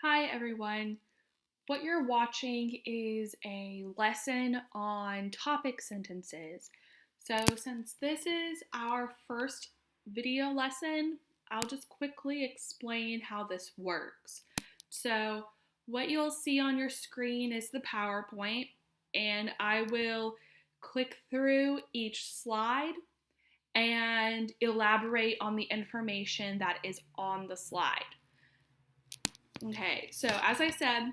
Hi everyone. What you're watching is a lesson on topic sentences. So since this is our first video lesson, I'll just quickly explain how this works. So what you'll see on your screen is the PowerPoint, and I will click through each slide and elaborate on the information that is on the slide. Okay, so as I said,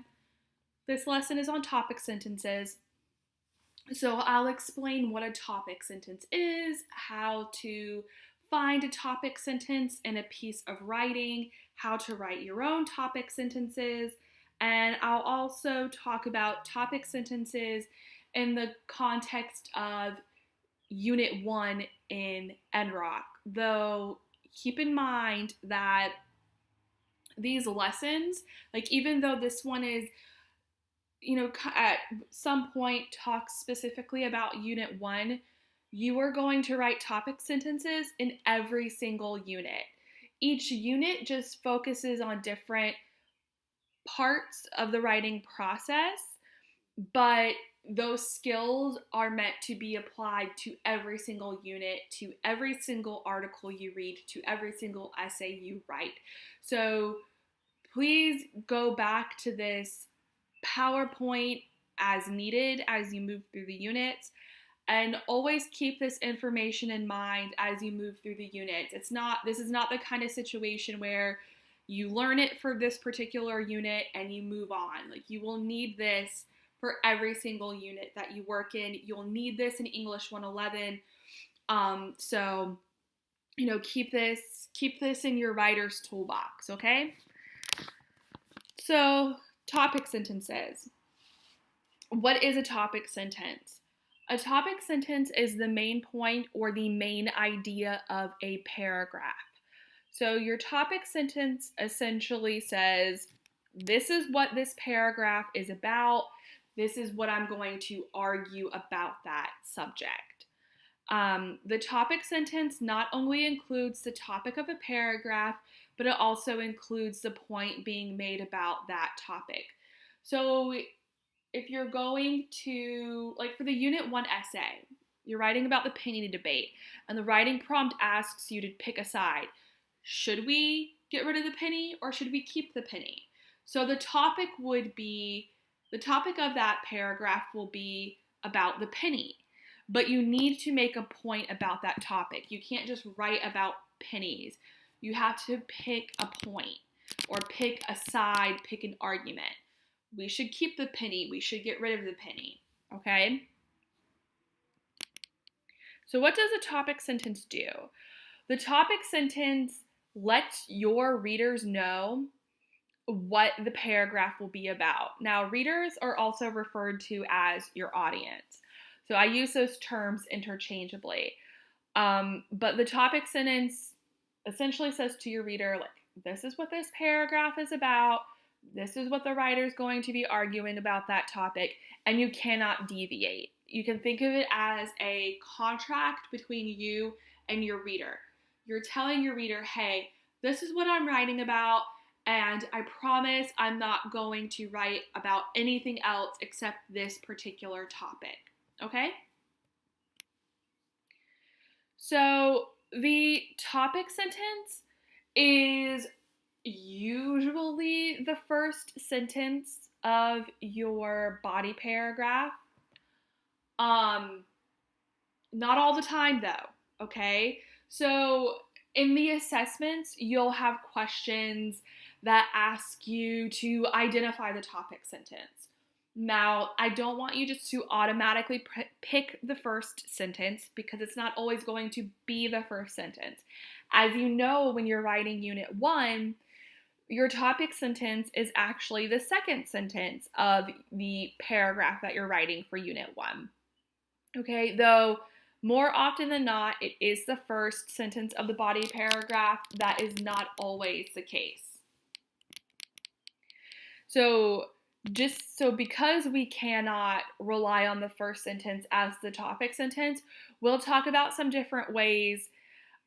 this lesson is on topic sentences. So I'll explain what a topic sentence is, how to find a topic sentence in a piece of writing, how to write your own topic sentences, and I'll also talk about topic sentences in the context of Unit 1 in NROC. Though keep in mind that these lessons, like even though this one is at some point talk specifically about Unit 1, you are going to write topic sentences in every single unit. Each unit just focuses on different parts of the writing process, but those skills are meant to be applied to every single unit, to every single article you read, to every single essay you write. So please go back to this PowerPoint as needed as you move through the units, and always keep this information in mind as you move through the units. This is not the kind of situation where you learn it for this particular unit and you move on. Like, you will need this for every single unit that you work in. You'll need this in English 111. So keep this in your writer's toolbox, okay? So, topic sentences. What is a topic sentence? A topic sentence is the main point or the main idea of a paragraph. So your topic sentence essentially says, this is what this paragraph is about. This is what I'm going to argue about that subject. The topic sentence not only includes the topic of a paragraph, but it also includes the point being made about that topic. So if you're going to, like for the Unit 1 essay, you're writing about the penny debate, and the writing prompt asks you to pick a side. Should we get rid of the penny or should we keep the penny? So the topic of that paragraph will be about the penny, but you need to make a point about that topic. You can't just write about pennies. You have to pick a point or pick a side, pick an argument. We should keep the penny. We should get rid of the penny. Okay? So what does a topic sentence do? The topic sentence lets your readers know what the paragraph will be about. Now, readers are also referred to as your audience. So I use those terms interchangeably. But the topic sentence essentially says to your reader, like, this is what this paragraph is about. This is what the writer is going to be arguing about that topic, and you cannot deviate. You can think of it as a contract between you and your reader. You're telling your reader, hey, this is what I'm writing about, and I promise I'm not going to write about anything else except this particular topic. Okay? So the topic sentence is usually the first sentence of your body paragraph. Not all the time though, okay? So in the assessments, you'll have questions that ask you to identify the topic sentence. Now, I don't want you just to automatically pick the first sentence because it's not always going to be the first sentence. As you know, when you're writing Unit 1, your topic sentence is actually the second sentence of the paragraph that you're writing for Unit 1. Okay, though more often than not, it is the first sentence of the body paragraph. That is not always the case. So because we cannot rely on the first sentence as the topic sentence, we'll talk about some different ways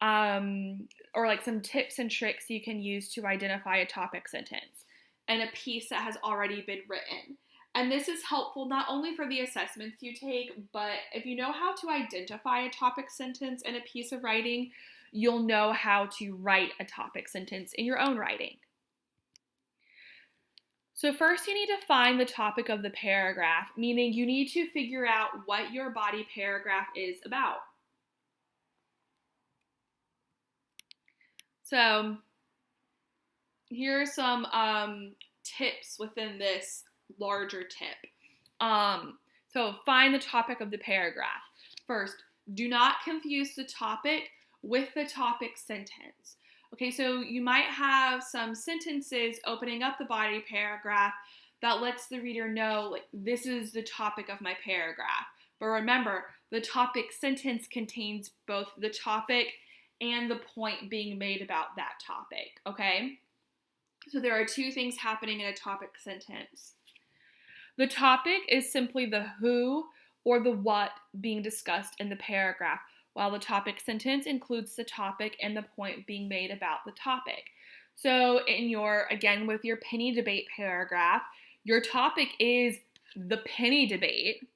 or like some tips and tricks you can use to identify a topic sentence. and a piece that has already been written. And this is helpful not only for the assessments you take, but if you know how to identify a topic sentence in a piece of writing, you'll know how to write a topic sentence in your own writing. So first you need to find the topic of the paragraph, meaning you need to figure out what your body paragraph is about. So here are some tips within this larger tip. So find the topic of the paragraph. First, do not confuse the topic with the topic sentence. Okay, so you might have some sentences opening up the body paragraph that lets the reader know, like, this is the topic of my paragraph. But remember, the topic sentence contains both the topic and the point being made about that topic, okay? So there are two things happening in a topic sentence. The topic is simply the who or the what being discussed in the paragraph, while the topic sentence includes the topic and the point being made about the topic. So again, with your penny debate paragraph, your topic is the penny debate,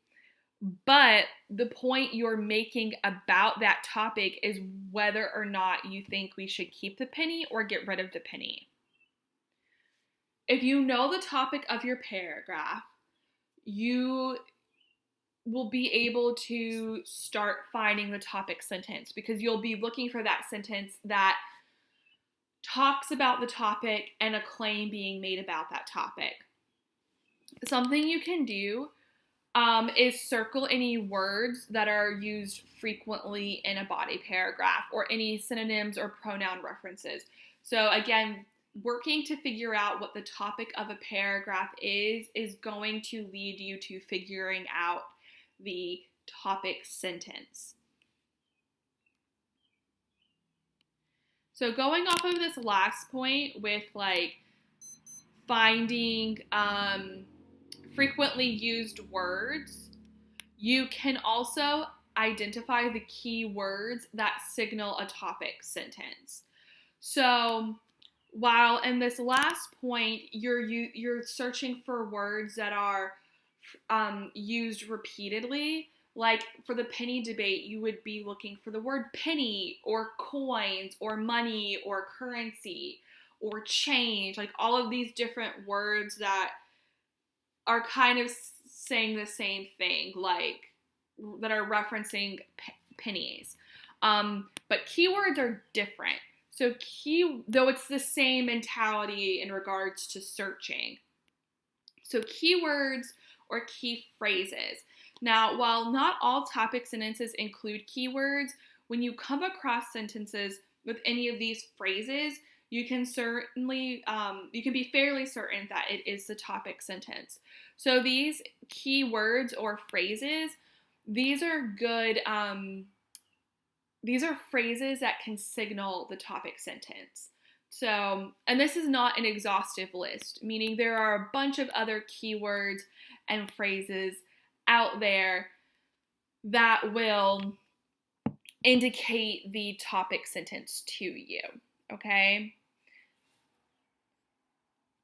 but the point you're making about that topic is whether or not you think we should keep the penny or get rid of the penny. If you know the topic of your paragraph, you will be able to start finding the topic sentence because you'll be looking for that sentence that talks about the topic and a claim being made about that topic. Something you can do is circle any words that are used frequently in a body paragraph or any synonyms or pronoun references. So again, working to figure out what the topic of a paragraph is going to lead you to figuring out the topic sentence. So going off of this last point with finding frequently used words, you can also identify the key words that signal a topic sentence. So while in this last point, you're searching for words that are used repeatedly, like for the penny debate, you would be looking for the word penny or coins or money or currency or change, like all of these different words that are kind of saying the same thing, like that are referencing pennies. But keywords are different. So though it's the same mentality in regards to searching. So keywords or key phrases. Now, while not all topic sentences include keywords, when you come across sentences with any of these phrases, you can be fairly certain that it is the topic sentence. So these keywords or phrases, these are good, these are phrases that can signal the topic sentence. So, and this is not an exhaustive list, meaning there are a bunch of other keywords and phrases out there that will indicate the topic sentence to you, okay?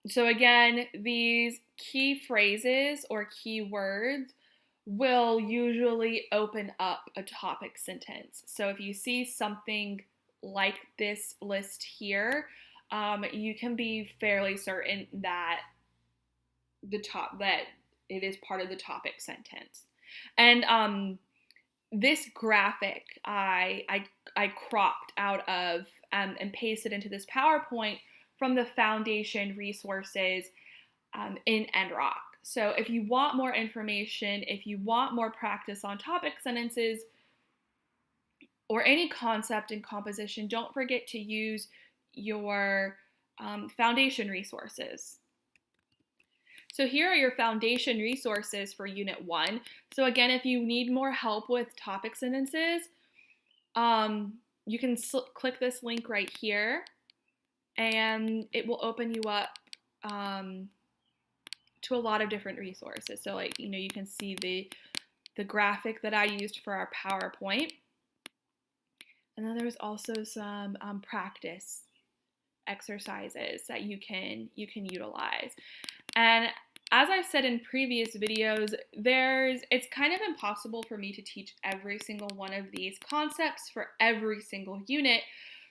So again, these key phrases or keywords will usually open up a topic sentence. So if you see something like this list here, you can be fairly certain that it is part of the topic sentence. And this graphic I cropped out of and pasted into this PowerPoint from the foundation resources in ENG. So if you want more information, if you want more practice on topic sentences or any concept in composition, don't forget to use your foundation resources. So here are your foundation resources for Unit 1. So again, if you need more help with topic sentences, you can click this link right here, and it will open you up to a lot of different resources. So you can see the graphic that I used for our PowerPoint. And then there was also some practice exercises that you can utilize. And as I've said in previous videos, it's kind of impossible for me to teach every single one of these concepts for every single unit.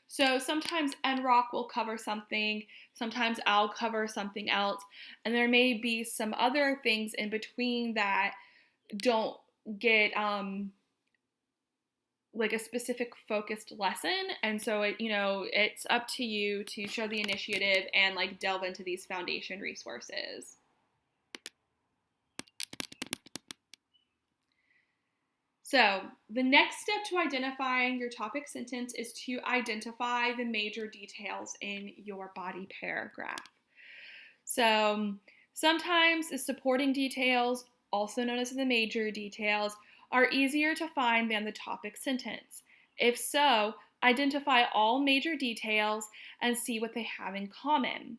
So sometimes NROC will cover something, sometimes I'll cover something else, and there may be some other things in between that don't get like a specific focused lesson. And so it's up to you to show the initiative and like delve into these foundation resources. So the next step to identifying your topic sentence is to identify the major details in your body paragraph. So sometimes the supporting details, also known as the major details, are easier to find than the topic sentence. If so, identify all major details and see what they have in common.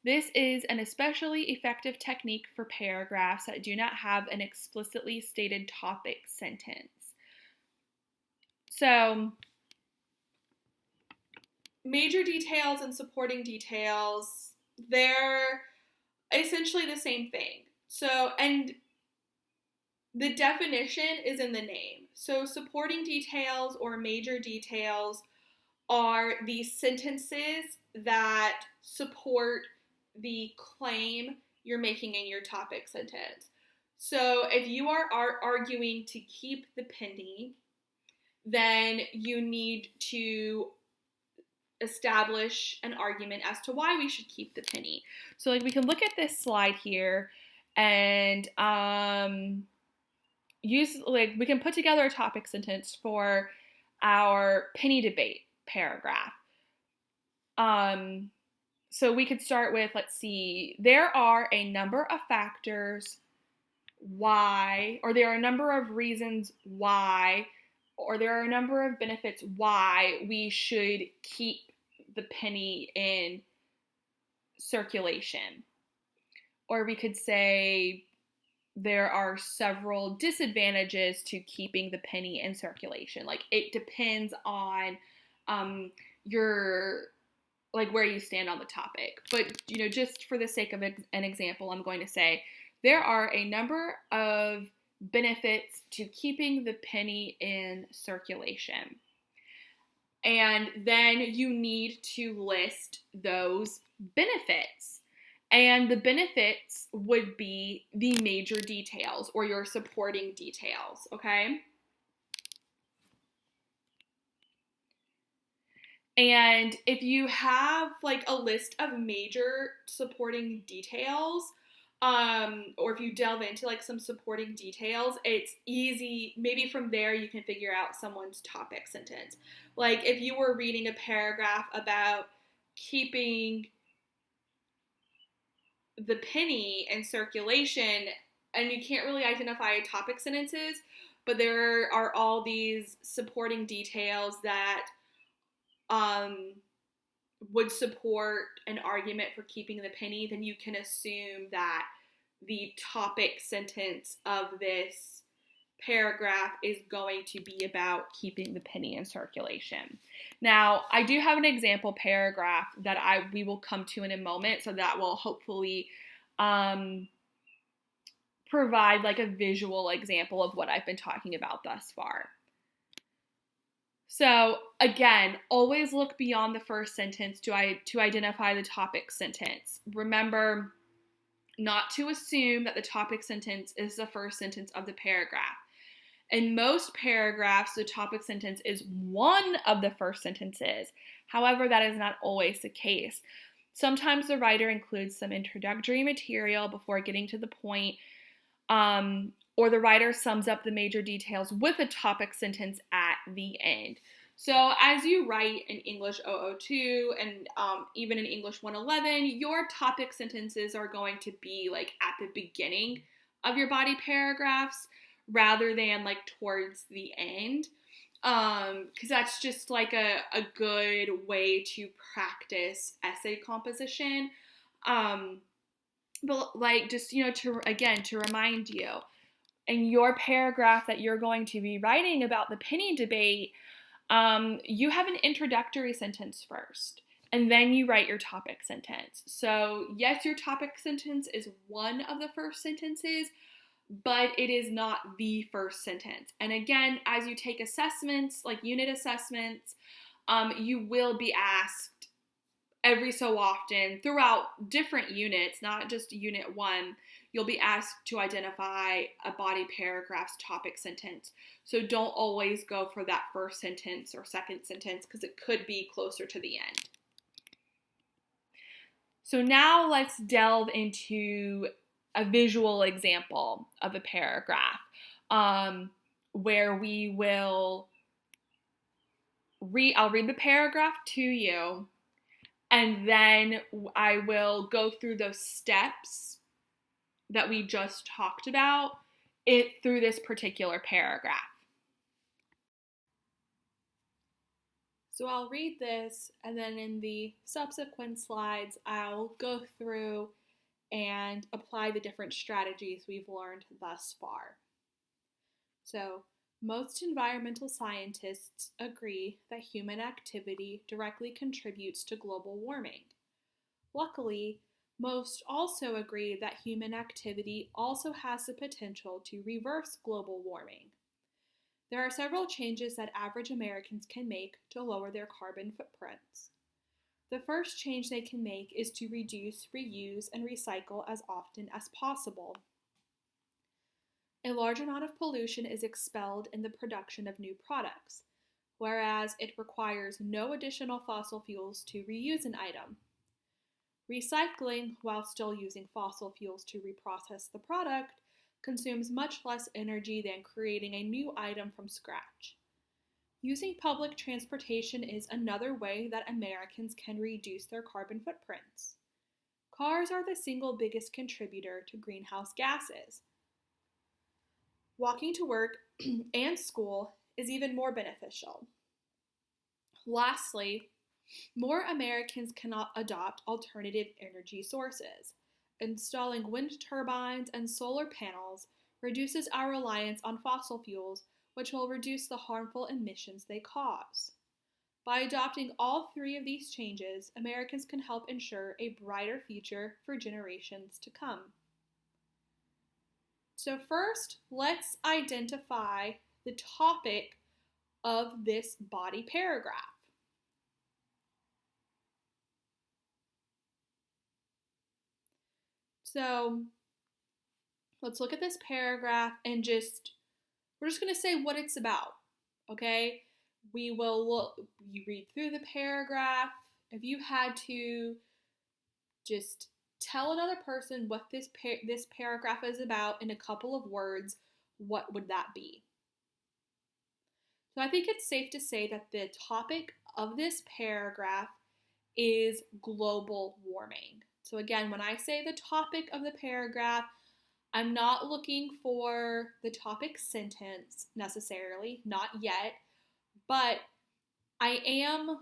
This is an especially effective technique for paragraphs that do not have an explicitly stated topic sentence. So, major details and supporting details, they're essentially the same thing. So, and the definition is in the name. So, supporting details or major details are the sentences that support the claim you're making in your topic sentence. So if you are arguing to keep the penny, then you need to establish an argument as to why we should keep the penny. So like we can look at this slide here and we can put together a topic sentence for our penny debate paragraph. So we could start with, let's see, there are a number of factors why, or there are a number of reasons why, or there are a number of benefits why we should keep the penny in circulation. Or we could say there are several disadvantages to keeping the penny in circulation. Like it depends on where you stand on the topic. But, just for the sake of an example, I'm going to say there are a number of benefits to keeping the penny in circulation. And then you need to list those benefits. And the benefits would be the major details or your supporting details, okay? And if you have like a list of major supporting details, or if you delve into like some supporting details, it's easy. Maybe from there you can figure out someone's topic sentence. Like if you were reading a paragraph about keeping the penny in circulation and you can't really identify topic sentences, but there are all these supporting details that would support an argument for keeping the penny, then you can assume that the topic sentence of this paragraph is going to be about keeping the penny in circulation. Now, I do have an example paragraph that we will come to in a moment, so that will hopefully provide like a visual example of what I've been talking about thus far. So again, always look beyond the first sentence to identify the topic sentence. Remember not to assume that the topic sentence is the first sentence of the paragraph. In most paragraphs, the topic sentence is one of the first sentences. However, that is not always the case. Sometimes the writer includes some introductory material before getting to the point, or the writer sums up the major details with a topic sentence at the end. So as you write in English 002 and even in English 111, your topic sentences are going to be like at the beginning of your body paragraphs rather than like towards the end, because that's just like a good way to practice essay composition. But like just, to remind you, in your paragraph that you're going to be writing about the penny debate, you have an introductory sentence first. and then you write your topic sentence. So yes, your topic sentence is one of the first sentences, but it is not the first sentence. And again, as you take assessments, like unit assessments, you will be asked every so often throughout different units, not just unit 1, you'll be asked to identify a body paragraph's topic sentence. So don't always go for that first sentence or second sentence because it could be closer to the end. So now let's delve into a visual example of a paragraph where we will I'll read the paragraph to you, and then I will go through those steps that we just talked about through this particular paragraph. So I'll read this, and then in the subsequent slides, I'll go through and apply the different strategies we've learned thus far. So, most environmental scientists agree that human activity directly contributes to global warming. Luckily, most also agree that human activity also has the potential to reverse global warming. There are several changes that average Americans can make to lower their carbon footprints. The first change they can make is to reduce, reuse, and recycle as often as possible. A large amount of pollution is expelled in the production of new products, whereas it requires no additional fossil fuels to reuse an item. Recycling, while still using fossil fuels to reprocess the product, consumes much less energy than creating a new item from scratch. Using public transportation is another way that Americans can reduce their carbon footprints. Cars are the single biggest contributor to greenhouse gases. Walking to work and school is even more beneficial. Lastly, more Americans cannot adopt alternative energy sources. Installing wind turbines and solar panels reduces our reliance on fossil fuels, which will reduce the harmful emissions they cause. By adopting all three of these changes, Americans can help ensure a brighter future for generations to come. So first, let's identify the topic of this body paragraph. So let's look at this paragraph and we're just going to say what it's about, okay? You read through the paragraph. If you had to just tell another person what this paragraph is about in a couple of words, what would that be? So I think it's safe to say that the topic of this paragraph is global warming. So again, when I say the topic of the paragraph, I'm not looking for the topic sentence necessarily, not yet, but I am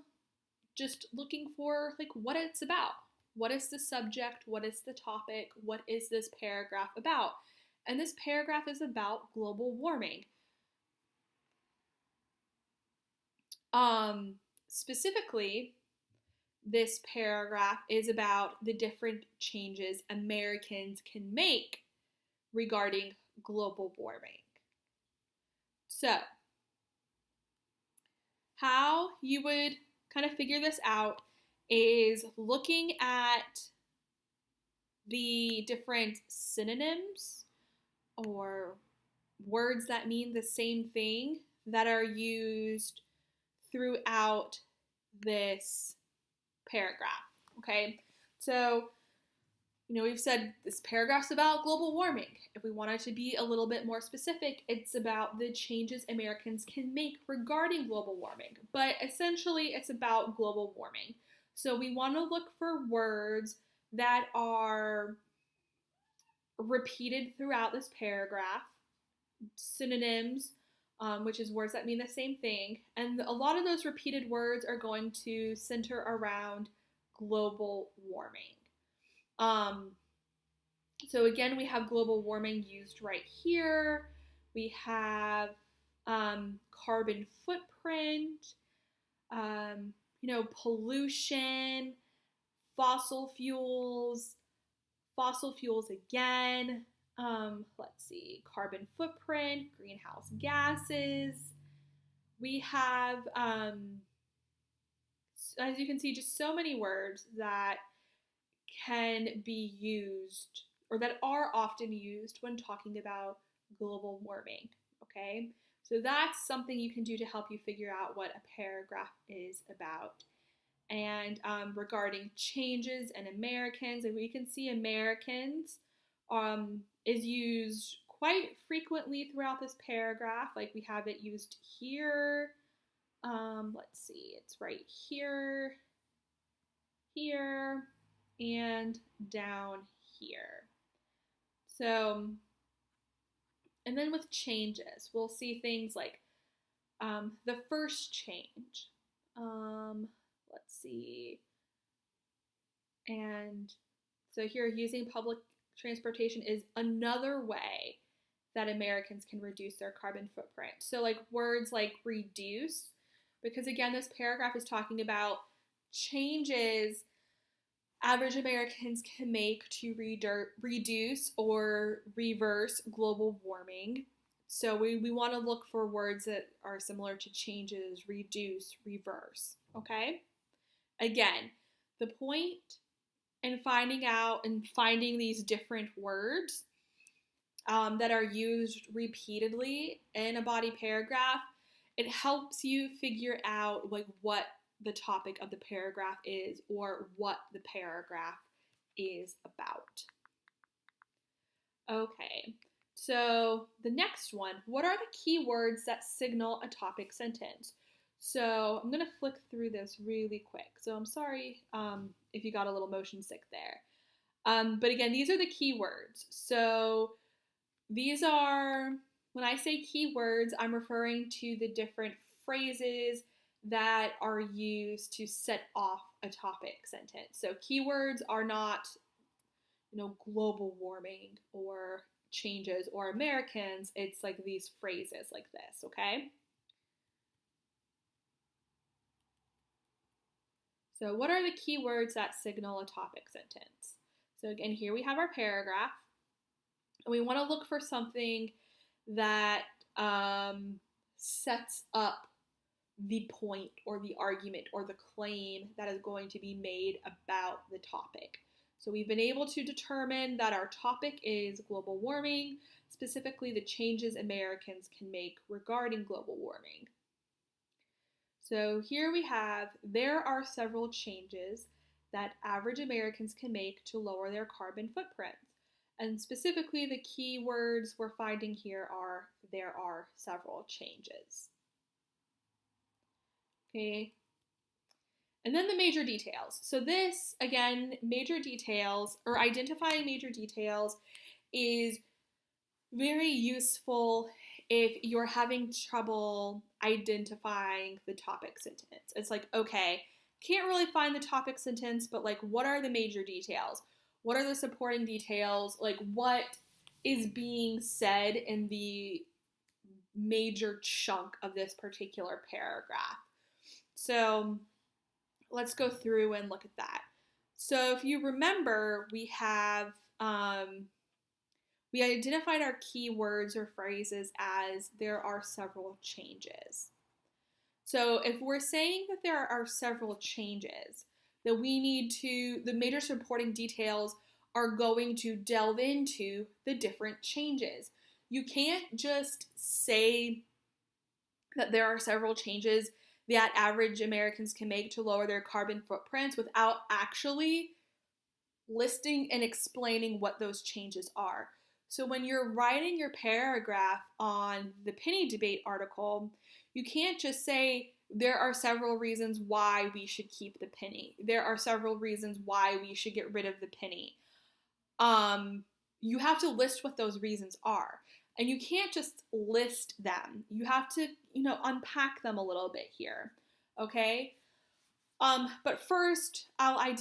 just looking for like what it's about. What is the subject? What is the topic? What is this paragraph about? And this paragraph is about global warming. Specifically, this paragraph is about the different changes Americans can make regarding global warming. So, how you would kind of figure this out is looking at the different synonyms or words that mean the same thing that are used throughout this paragraph, okay? So, we've said this paragraph's about global warming. If we wanted to be a little bit more specific, it's about the changes Americans can make regarding global warming. But essentially, it's about global warming. So we want to look for words that are repeated throughout this paragraph, synonyms, which is words that mean the same thing. And a lot of those repeated words are going to center around global warming. So again, we have global warming used right here. We have carbon footprint. pollution, fossil fuels again. Let's see, carbon footprint, greenhouse gases. We have, as you can see, just so many words that can be used or that are often used when talking about global warming. Okay, so that's something you can do to help you figure out what a paragraph is about. And regarding changes in Americans, and we can see Americans is used quite frequently throughout this paragraph. Like we have it used here. Let's see, it's right here, here, and down here. So, and then with changes, we'll see things like the first change. Let's see. And so here, using public transportation is another way that Americans can reduce their carbon footprint. So like words like reduce, because again, this paragraph is talking about changes average Americans can make to reduce or reverse global warming. So we want to look for words that are similar to changes, reduce, reverse, okay? Again, the point in finding these different words that are used repeatedly in a body paragraph, it helps you figure out like what the topic of the paragraph is or what the paragraph is about. Okay, so the next one, what are the key words that signal a topic sentence? So I'm going to flick through this really quick. So I'm sorry if you got a little motion sick there. But again, these are the key words. So these are, when I say keywords, I'm referring to the different phrases that are used to set off a topic sentence. So keywords are not, global warming or changes or Americans. It's like these phrases like this, okay? So what are the keywords that signal a topic sentence? So again, here we have our paragraph. And we want to look for something that sets up the point or the argument or the claim that is going to be made about the topic. So we've been able to determine that our topic is global warming, specifically the changes Americans can make regarding global warming. So here we have, there are several changes that average Americans can make to lower their carbon footprint. And specifically, the key words we're finding here are, there are several changes. Okay. And then the major details. So this, again, major details, or identifying major details, is very useful if you're having trouble identifying the topic sentence. It's like, okay, can't really find the topic sentence, but like, what are the major details? What are the supporting details? Like, what is being said in the major chunk of this particular paragraph? So let's go through and look at that. So if you remember, we identified our key words or phrases as there are several changes. So if we're saying that there are several changes, that the major supporting details are going to delve into the different changes. You can't just say that there are several changes that average Americans can make to lower their carbon footprints without actually listing and explaining what those changes are. So when you're writing your paragraph on the penny debate article, you can't just say there are several reasons why we should keep the penny. There are several reasons why we should get rid of the penny. You have to list what those reasons are. And you can't just list them. You have to, unpack them a little bit here, okay? But first, I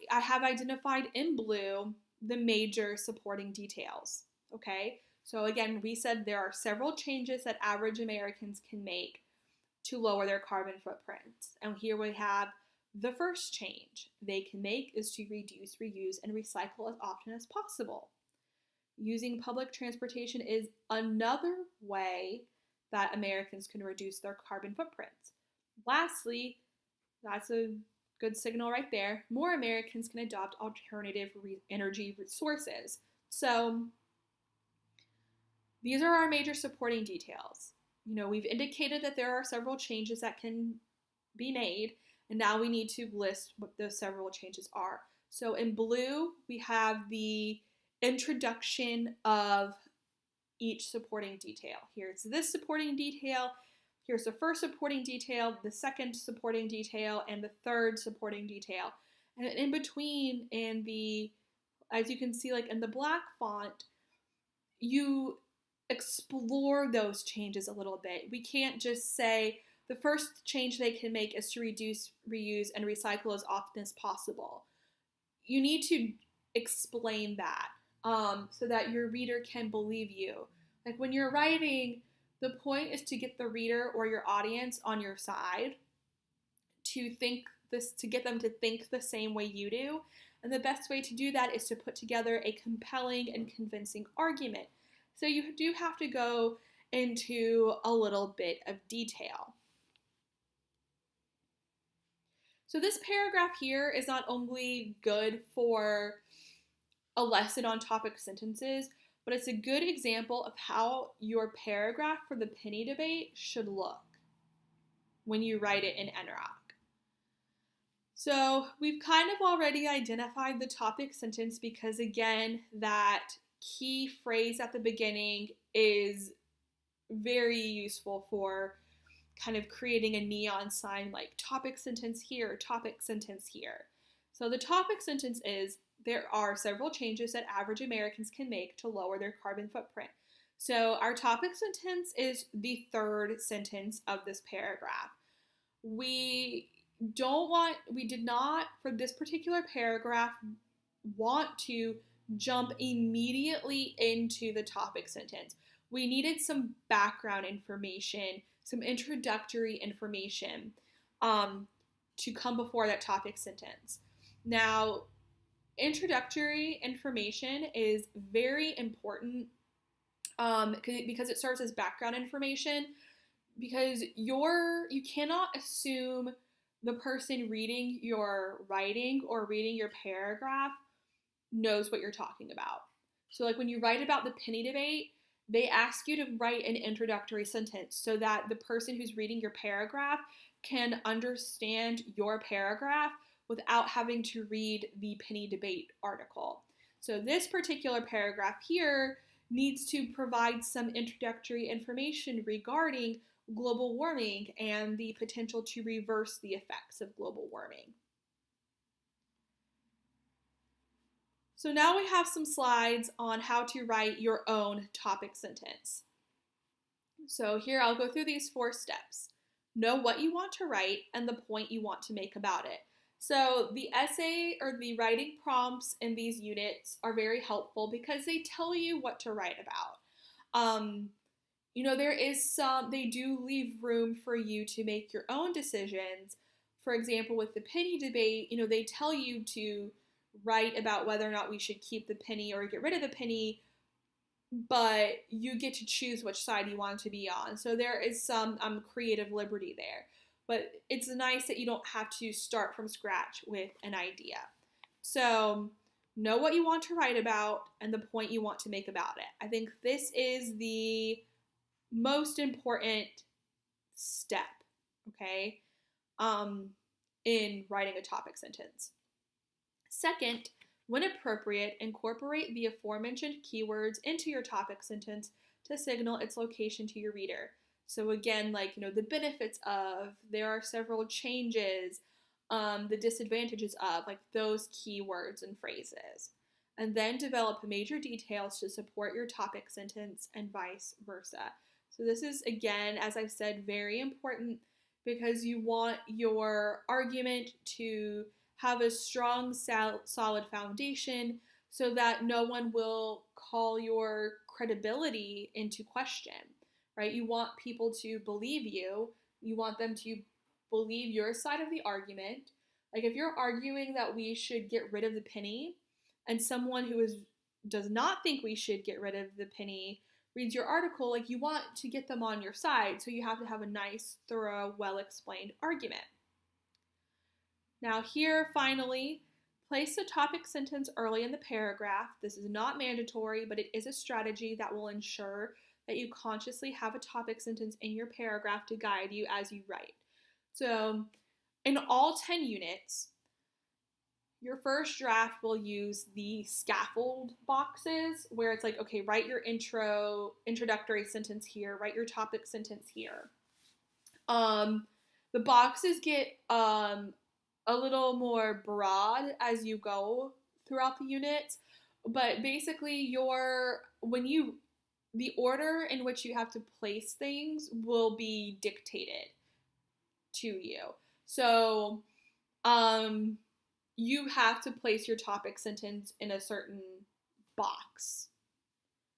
have identified in blue the major supporting details, okay? So again, we said there are several changes that average Americans can make to lower their carbon footprints. And here we have the first change they can make is to reduce, reuse, and recycle as often as possible. Using public transportation is another way that Americans can reduce their carbon footprints. Lastly, that's a good signal right there. More Americans can adopt alternative energy sources. So these are our major supporting details. We've indicated that there are several changes that can be made, and now we need to list what those several changes are. So in blue, we have the introduction of each supporting detail. Here's this supporting detail, here's the first supporting detail, the second supporting detail, and the third supporting detail. And in between, as you can see, like in the black font, you explore those changes a little bit. We can't just say the first change they can make is to reduce, reuse, and recycle as often as possible. You need to explain that so that your reader can believe you. Like when you're writing, the point is to get the reader or your audience on your side, to get them to think the same way you do. And the best way to do that is to put together a compelling and convincing argument. So you do have to go into a little bit of detail. So this paragraph here is not only good for a lesson on topic sentences, but it's a good example of how your paragraph for the penny debate should look when you write it in NROC. So we've kind of already identified the topic sentence because, again, that key phrase at the beginning is very useful for kind of creating a neon sign like topic sentence here, topic sentence here. So the topic sentence is, there are several changes that average Americans can make to lower their carbon footprint. So our topic sentence is the third sentence of this paragraph. We did not, for this particular paragraph, want to jump immediately into the topic sentence. We needed some background information, some introductory information to come before that topic sentence. Now, introductory information is very important because it serves as background information, because you cannot assume the person reading your writing or reading your paragraph knows what you're talking about. So like when you write about the penny debate, they ask you to write an introductory sentence so that the person who's reading your paragraph can understand your paragraph without having to read the penny debate article. So this particular paragraph here needs to provide some introductory information regarding global warming and the potential to reverse the effects of global warming. So now we have some slides on how to write your own topic sentence. So here I'll go through these 4 steps. Know what you want to write and the point you want to make about it. So the essay or the writing prompts in these units are very helpful because they tell you what to write about. They do leave room for you to make your own decisions. For example, with the penny debate, they tell you to write about whether or not we should keep the penny or get rid of the penny, but you get to choose which side you want to be on. So there is some creative liberty there. But it's nice that you don't have to start from scratch with an idea. So know what you want to write about and the point you want to make about it. I think this is the most important step, okay, in writing a topic sentence. Second, when appropriate, incorporate the aforementioned keywords into your topic sentence to signal its location to your reader. So again, the benefits of, there are several changes, the disadvantages of, those keywords and phrases. And then develop major details to support your topic sentence and vice versa. So this is, again, as I've said, very important because you want your argument to have a strong, solid foundation so that no one will call your credibility into question, right? You want people to believe you, You want them to believe your side of the argument. Like if you're arguing that we should get rid of the penny and someone who does not think we should get rid of the penny reads your article, like you want to get them on your side, so you have to have a nice, thorough, well-explained argument. Now here, finally, place the topic sentence early in the paragraph. This is not mandatory, but it is a strategy that will ensure that you consciously have a topic sentence in your paragraph to guide you as you write. So in all 10 units, your first draft will use the scaffold boxes where it's like, okay, write your introductory sentence here, write your topic sentence here. The boxes get a little more broad as you go throughout the units, but basically the order in which you have to place things will be dictated to you. So, you have to place your topic sentence in a certain box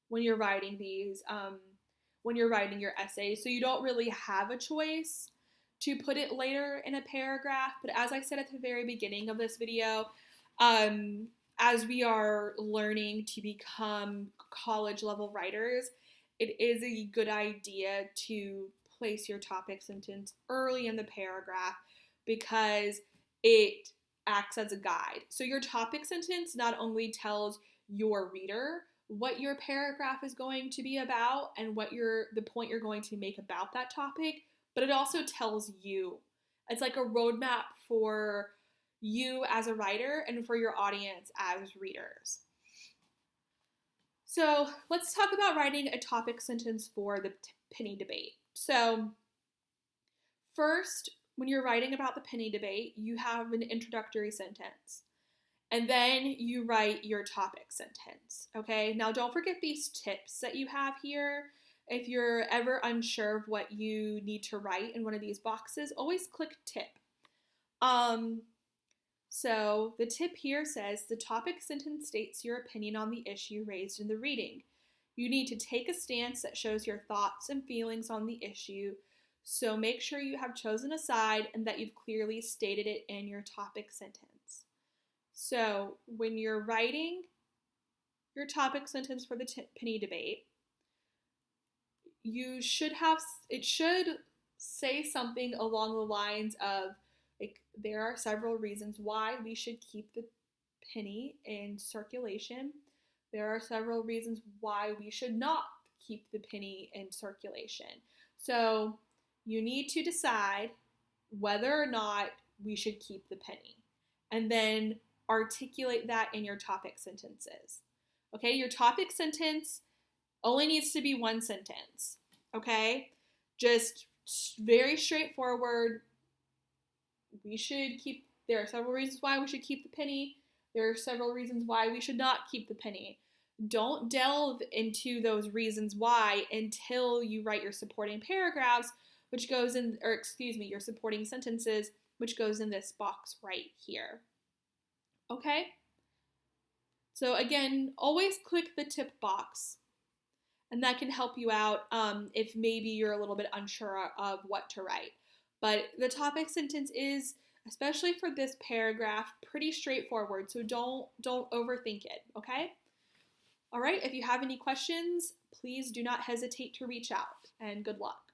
when you're writing when you're writing your essays. So you don't really have a choice to put it later in a paragraph. But as I said at the very beginning of this video, as we are learning to become college level writers, it is a good idea to place your topic sentence early in the paragraph because it acts as a guide. So your topic sentence not only tells your reader what your paragraph is going to be about and what the point you're going to make about that topic, but it also tells you. It's like a roadmap for you as a writer and for your audience as readers. So let's talk about writing a topic sentence for the penny debate. So first, when you're writing about the penny debate, you have an introductory sentence. And then you write your topic sentence, okay? Now, don't forget these tips that you have here. If you're ever unsure of what you need to write in one of these boxes, always click tip. So the tip here says, the topic sentence states your opinion on the issue raised in the reading. You need to take a stance that shows your thoughts and feelings on the issue. So make sure you have chosen a side and that you've clearly stated it in your topic sentence. So when you're writing your topic sentence for the penny debate, it should say something along the lines of, like, there are several reasons why we should keep the penny in circulation. There are several reasons why we should not keep the penny in circulation. So you need to decide whether or not we should keep the penny, and then articulate that in your topic sentences. Okay, your topic sentence only needs to be one sentence, okay? Just very straightforward. There are several reasons why we should keep the penny. There are several reasons why we should not keep the penny. Don't delve into those reasons why until you write your supporting paragraphs, your supporting sentences, which goes in this box right here. Okay? So again, always click the tip box, and that can help you out if maybe you're a little bit unsure of what to write. But the topic sentence is, especially for this paragraph, pretty straightforward, so don't overthink it, okay? All right, if you have any questions, please do not hesitate to reach out, and good luck.